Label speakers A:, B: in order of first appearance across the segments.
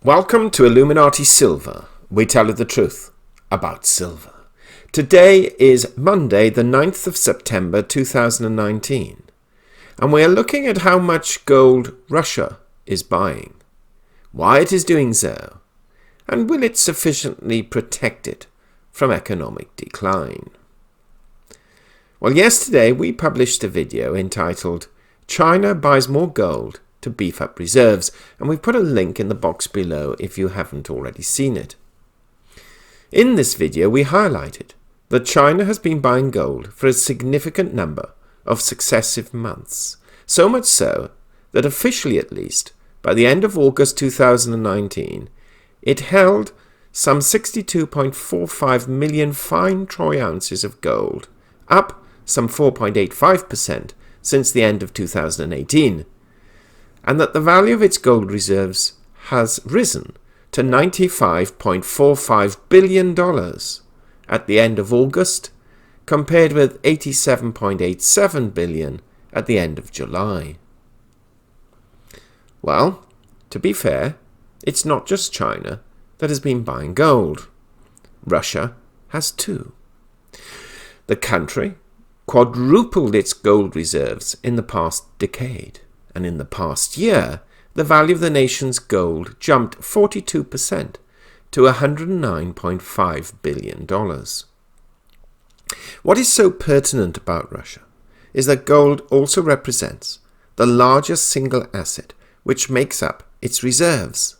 A: Welcome to Illuminati Silver. We tell you the truth about silver. Today is Monday, the 9th of September 2019, and we are looking at how much gold Russia is buying, why it is doing so, and will it sufficiently protect it from economic decline. Well, yesterday we published a video entitled China Buys More Gold to Beef Up Reserves, and we've put a link in the box below if you haven't already seen it. In this video we highlighted that China has been buying gold for a significant number of successive months, so much so that officially at least, by the end of August 2019, it held some 62.45 million fine troy ounces of gold, up some 4.85% since the end of 2018, and that the value of its gold reserves has risen to $95.45 billion at the end of August, compared with $87.87 billion at the end of July. Well, to be fair, it's not just China that has been buying gold. Russia has too. The country quadrupled its gold reserves in the past decade, and in the past year, the value of the nation's gold jumped 42% to $109.5 billion. What is so pertinent about Russia is that gold also represents the largest single asset which makes up its reserves.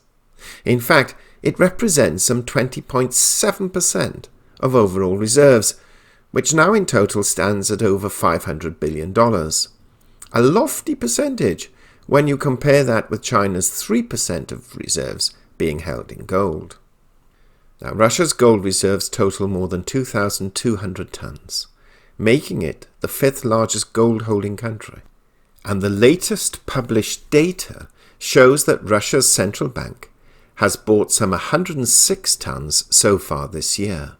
A: In fact, it represents some 20.7% of overall reserves, which now in total stands at over $500 billion. A lofty percentage when you compare that with China's 3% of reserves being held in gold. Now, Russia's gold reserves total more than 2,200 tons, making it the fifth largest gold-holding country. And the latest published data shows that Russia's central bank has bought some 106 tons so far this year.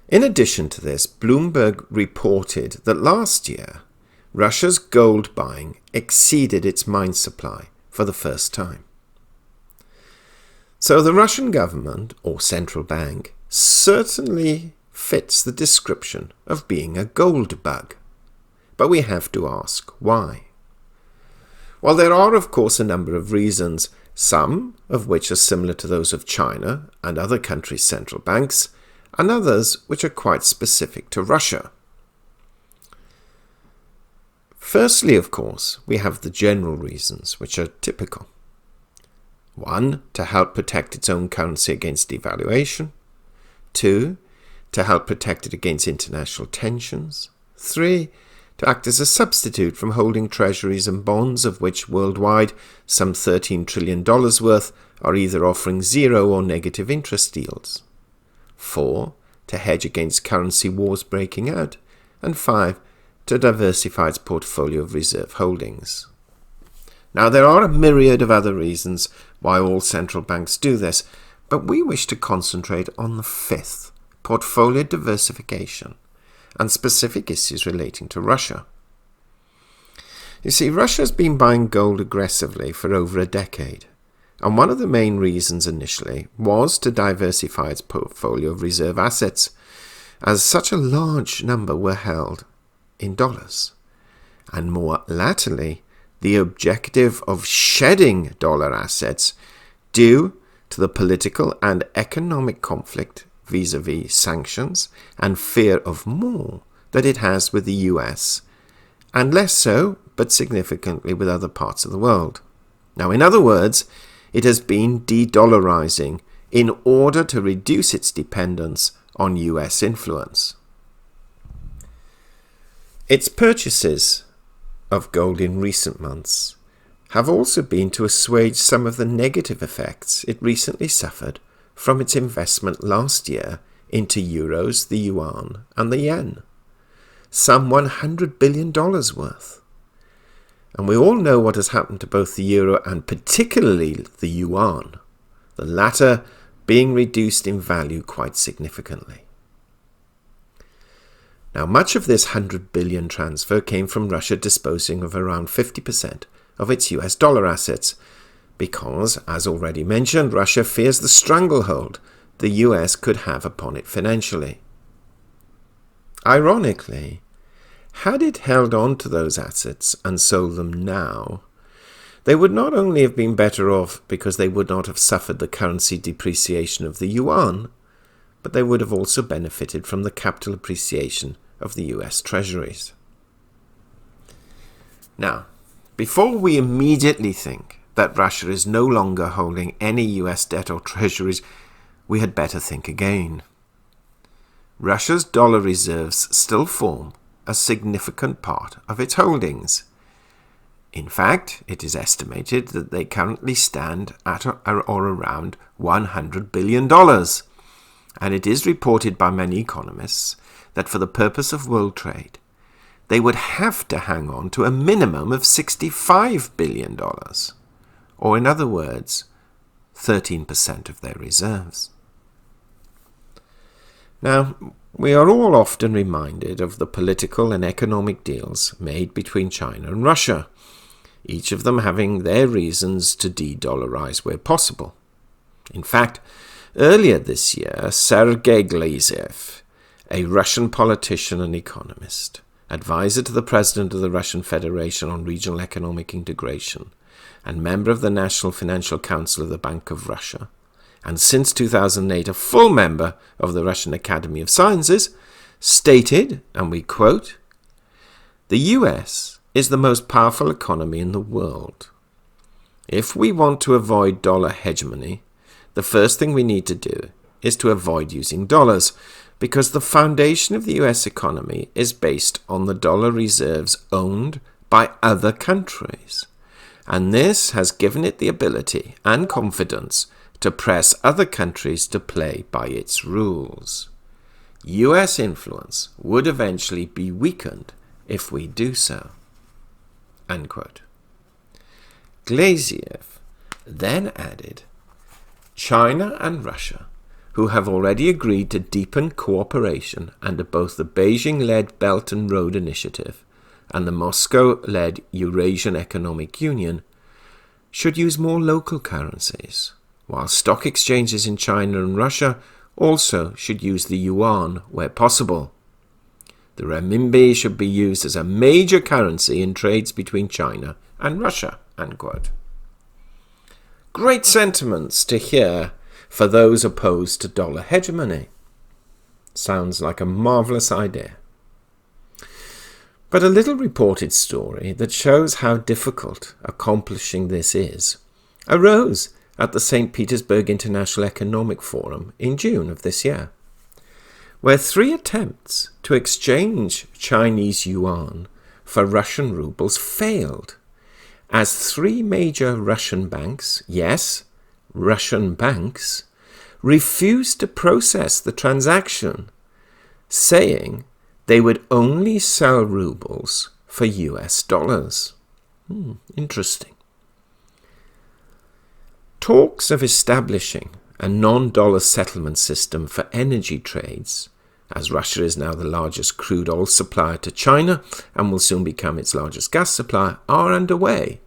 A: In addition to this, Bloomberg reported that last year, Russia's gold buying exceeded its mine supply for the first time. So the Russian government, or central bank, certainly fits the description of being a gold bug. But we have to ask why. Well, there are of course a number of reasons, some of which are similar to those of China and other countries' central banks, and others which are quite specific to Russia. Firstly, of course, we have the general reasons, which are typical. 1. To help protect its own currency against devaluation. 2. To help protect it against international tensions. 3. To act as a substitute from holding treasuries and bonds, of which worldwide some $13 trillion worth are either offering zero or negative interest yields. 4. To hedge against currency wars breaking out. And 5. To diversify its portfolio of reserve holdings. Now, there are a myriad of other reasons why all central banks do this, but we wish to concentrate on the fifth, portfolio diversification, and specific issues relating to Russia. You see, Russia has been buying gold aggressively for over a decade, and one of the main reasons initially was to diversify its portfolio of reserve assets, as such a large number were held in dollars, and more latterly, the objective of shedding dollar assets due to the political and economic conflict vis-à-vis sanctions and fear of more that it has with the US, and less so, but significantly with other parts of the world. Now, in other words, it has been de-dollarizing in order to reduce its dependence on US influence. Its purchases of gold in recent months have also been to assuage some of the negative effects it recently suffered from its investment last year into euros, the yuan, and the yen, some $100 billion worth. And we all know what has happened to both the euro and particularly the yuan, the latter being reduced in value quite significantly. Now, much of this $100 billion transfer came from Russia disposing of around 50% of its US dollar assets, because, as already mentioned, Russia fears the stranglehold the US could have upon it financially. Ironically, had it held on to those assets and sold them now, they would not only have been better off because they would not have suffered the currency depreciation of the yuan, but they would have also benefited from the capital appreciation of the US treasuries. Now, before we immediately think that Russia is no longer holding any US debt or treasuries, we had better think again. Russia's dollar reserves still form a significant part of its holdings. In fact, it is estimated that they currently stand at or around $100 billion, and it is reported by many economists that for the purpose of world trade, they would have to hang on to a minimum of $65 billion, or in other words, 13% of their reserves. Now, we are all often reminded of the political and economic deals made between China and Russia, each of them having their reasons to de-dollarize where possible. In fact, earlier this year, Sergei Glaziev, a Russian politician and economist, advisor to the President of the Russian Federation on Regional Economic Integration, and member of the National Financial Council of the Bank of Russia, and since 2008 a full member of the Russian Academy of Sciences, stated, and we quote, "The US is the most powerful economy in the world. If we want to avoid dollar hegemony, the first thing we need to do is to avoid using dollars, because the foundation of the US economy is based on the dollar reserves owned by other countries, and this has given it the ability and confidence to press other countries to play by its rules. US influence would eventually be weakened if we do so." Unquote. Glaziev then added, "China and Russia, who have already agreed to deepen cooperation under both the Beijing-led Belt and Road Initiative and the Moscow-led Eurasian Economic Union, should use more local currencies, while stock exchanges in China and Russia also should use the yuan where possible. The renminbi should be used as a major currency in trades between China and Russia." Unquote. Great sentiments to hear for those opposed to dollar hegemony. Sounds like a marvelous idea. But a little reported story that shows how difficult accomplishing this is arose at the St. Petersburg International Economic Forum in June of this year, where 3 attempts to exchange Chinese yuan for Russian rubles failed, as 3 major Russian banks, yes, Russian banks, refused to process the transaction, saying they would only sell rubles for US dollars. Interesting. Talks of establishing a non-dollar settlement system for energy trades, as Russia is now the largest crude oil supplier to China and will soon become its largest gas supplier, are underway.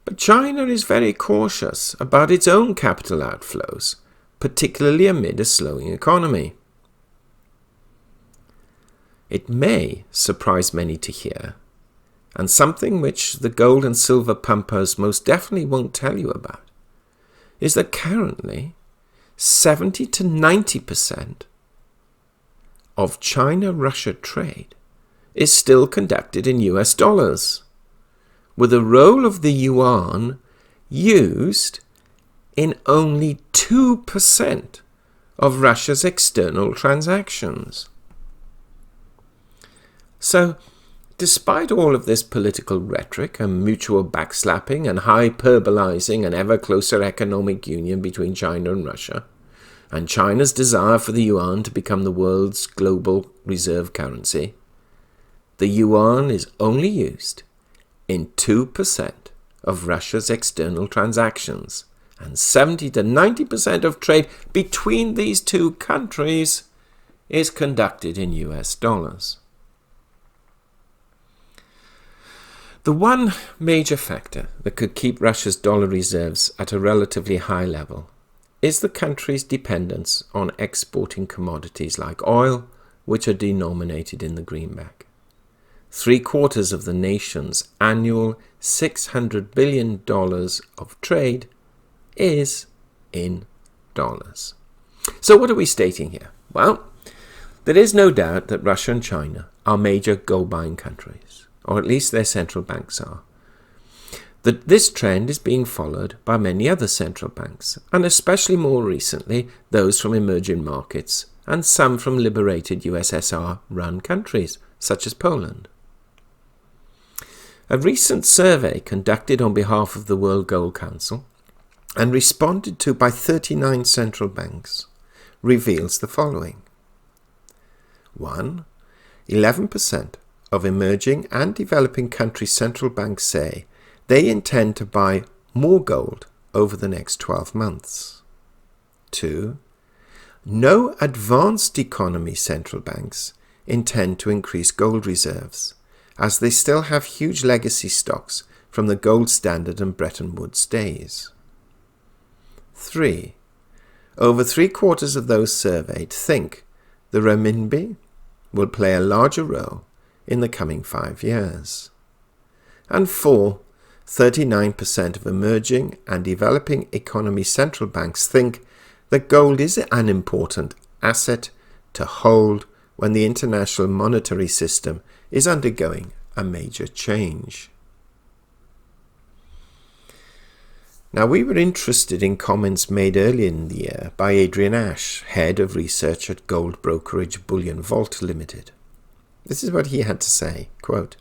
A: But China is very cautious about its own capital outflows, particularly amid a slowing economy. It may surprise many to hear, and something which the gold and silver pumpers most definitely won't tell you about, is that currently 70 to 90% of China-Russia trade is still conducted in US dollars, with the role of the yuan used in only 2% of Russia's external transactions. So, despite all of this political rhetoric and mutual backslapping and hyperbolizing an ever closer economic union between China and Russia, and China's desire for the yuan to become the world's global reserve currency, the yuan is only used in 2% of Russia's external transactions, and 70 to 90% of trade between these two countries is conducted in US dollars. The one major factor that could keep Russia's dollar reserves at a relatively high level is the country's dependence on exporting commodities like oil, which are denominated in the greenback. 3/4 of the nation's annual $600 billion of trade is in dollars. So what are we stating here? Well, there is no doubt that Russia and China are major gold-buying countries, or at least their central banks are. This trend is being followed by many other central banks, and especially more recently those from emerging markets and some from liberated USSR-run countries, such as Poland. A recent survey conducted on behalf of the World Gold Council and responded to by 39 central banks reveals the following. 1. 11% of emerging and developing countries' central banks say they intend to buy more gold over the next 12 months. 2. No advanced economy central banks intend to increase gold reserves, as they still have huge legacy stocks from the gold standard and Bretton Woods days. 3. Over 3/4 of those surveyed think the renminbi will play a larger role in the coming 5 years. And 4. 39% of emerging and developing economy central banks think that gold is an important asset to hold when the international monetary system is undergoing a major change. Now, we were interested in comments made earlier in the year by Adrian Ash, head of research at gold brokerage Bullion Vault Limited. This is what he had to say, quote,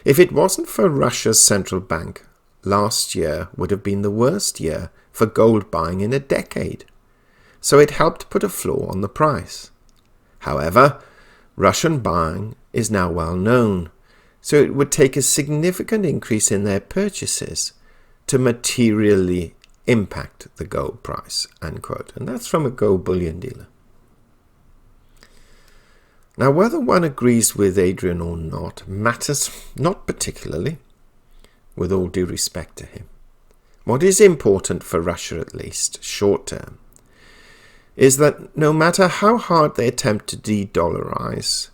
A: "If it wasn't for Russia's central bank, last year would have been the worst year for gold buying in a decade, so it helped put a floor on the price. However, Russian buying is now well known, so it would take a significant increase in their purchases to materially impact the gold price," unquote. And that's from a gold bullion dealer. Now, whether one agrees with Adrian or not matters not particularly, with all due respect to him. What is important for Russia, at least short term, is that no matter how hard they attempt to de-dollarize,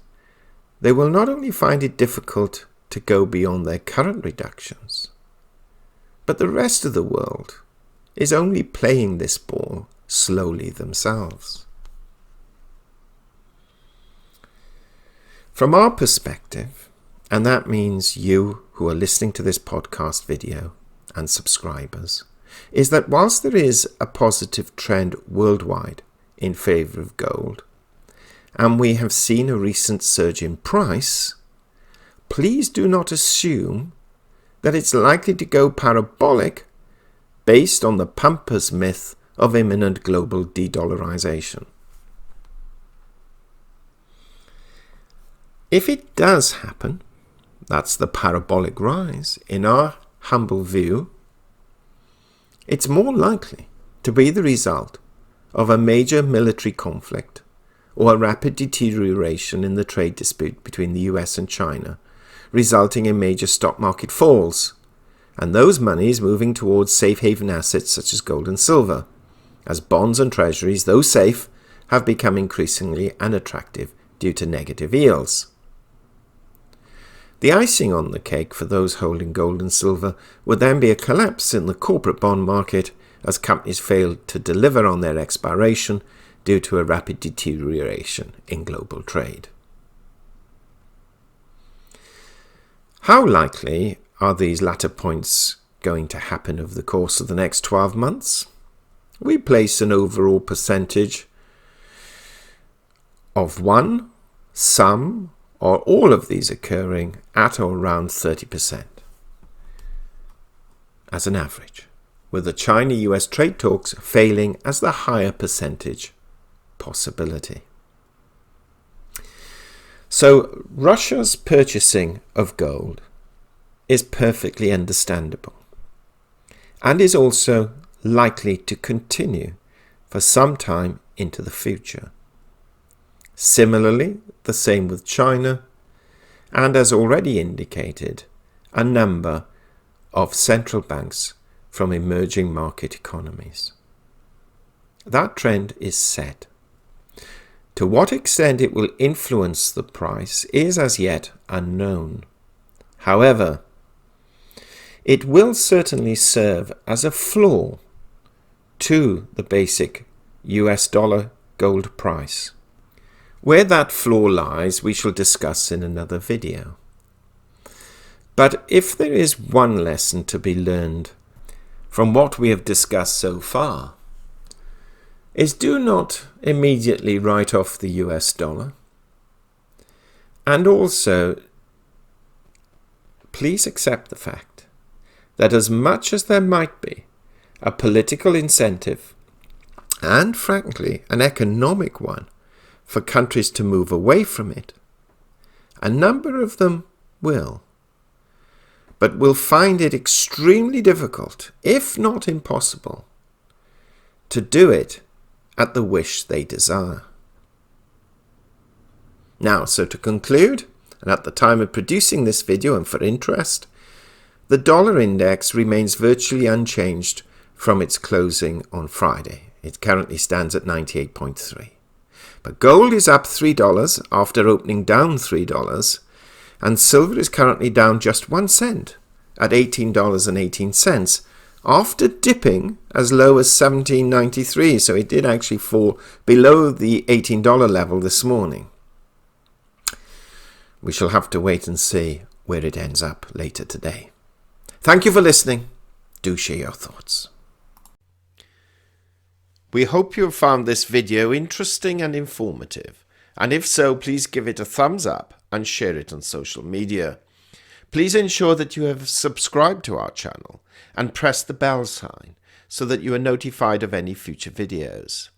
A: they will not only find it difficult to go beyond their current reductions, but the rest of the world is only playing this ball slowly themselves. From our perspective, and that means you who are listening to this podcast video and subscribers, is that whilst there is a positive trend worldwide in favour of gold, and we have seen a recent surge in price, please do not assume that it's likely to go parabolic based on the pompous myth of imminent global de-dollarization. If it does happen, that's the parabolic rise, in our humble view, it's more likely to be the result of a major military conflict or a rapid deterioration in the trade dispute between the US and China, resulting in major stock market falls, and those monies moving towards safe haven assets such as gold and silver, as bonds and treasuries, though safe, have become increasingly unattractive due to negative yields. The icing on the cake for those holding gold and silver would then be a collapse in the corporate bond market as companies failed to deliver on their expiration due to a rapid deterioration in global trade. How likely are these latter points going to happen over the course of the next 12 months? We place an overall percentage of one, some, or all of these occurring at or around 30% as an average, with the China-US trade talks failing as the higher percentage possibility. So Russia's purchasing of gold is perfectly understandable and is also likely to continue for some time into the future. Similarly, the same with China, and as already indicated, a number of central banks from emerging market economies. That trend is set. To what extent it will influence the price is as yet unknown. However, it will certainly serve as a floor to the basic US dollar gold price. Where that floor lies, we shall discuss in another video. But if there is one lesson to be learned from what we have discussed so far, is do not immediately write off the US dollar. And also, please accept the fact that as much as there might be a political incentive, and frankly an economic one, for countries to move away from it, a number of them will, but will find it extremely difficult, if not impossible, to do it at the wish they desire. Now, so to conclude, and at the time of producing this video and for interest, the dollar index remains virtually unchanged from its closing on Friday. It currently stands at 98.3. But gold is up $3 after opening down $3, and silver is currently down just 1 cent at $18.18 after dipping as low as $17.93. So it did actually fall below the $18 level this morning. We shall have to wait and see where it ends up later today. Thank you for listening. Do share your thoughts. We hope you have found this video interesting and informative, and if so, please give it a thumbs up and share it on social media. Please ensure that you have subscribed to our channel and press the bell sign so that you are notified of any future videos.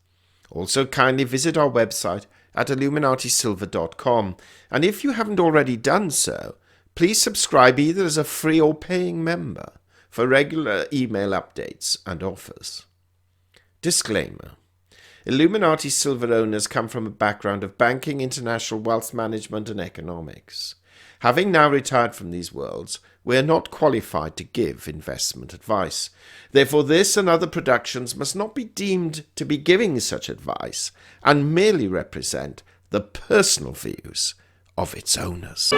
A: Also, kindly visit our website at illuminatisilver.com, and if you haven't already done so, please subscribe either as a free or paying member for regular email updates and offers. Disclaimer. Illuminati silver owners come from a background of banking, international wealth management and economics. Having now retired from these worlds, we are not qualified to give investment advice. Therefore, this and other productions must not be deemed to be giving such advice and merely represent the personal views of its owners.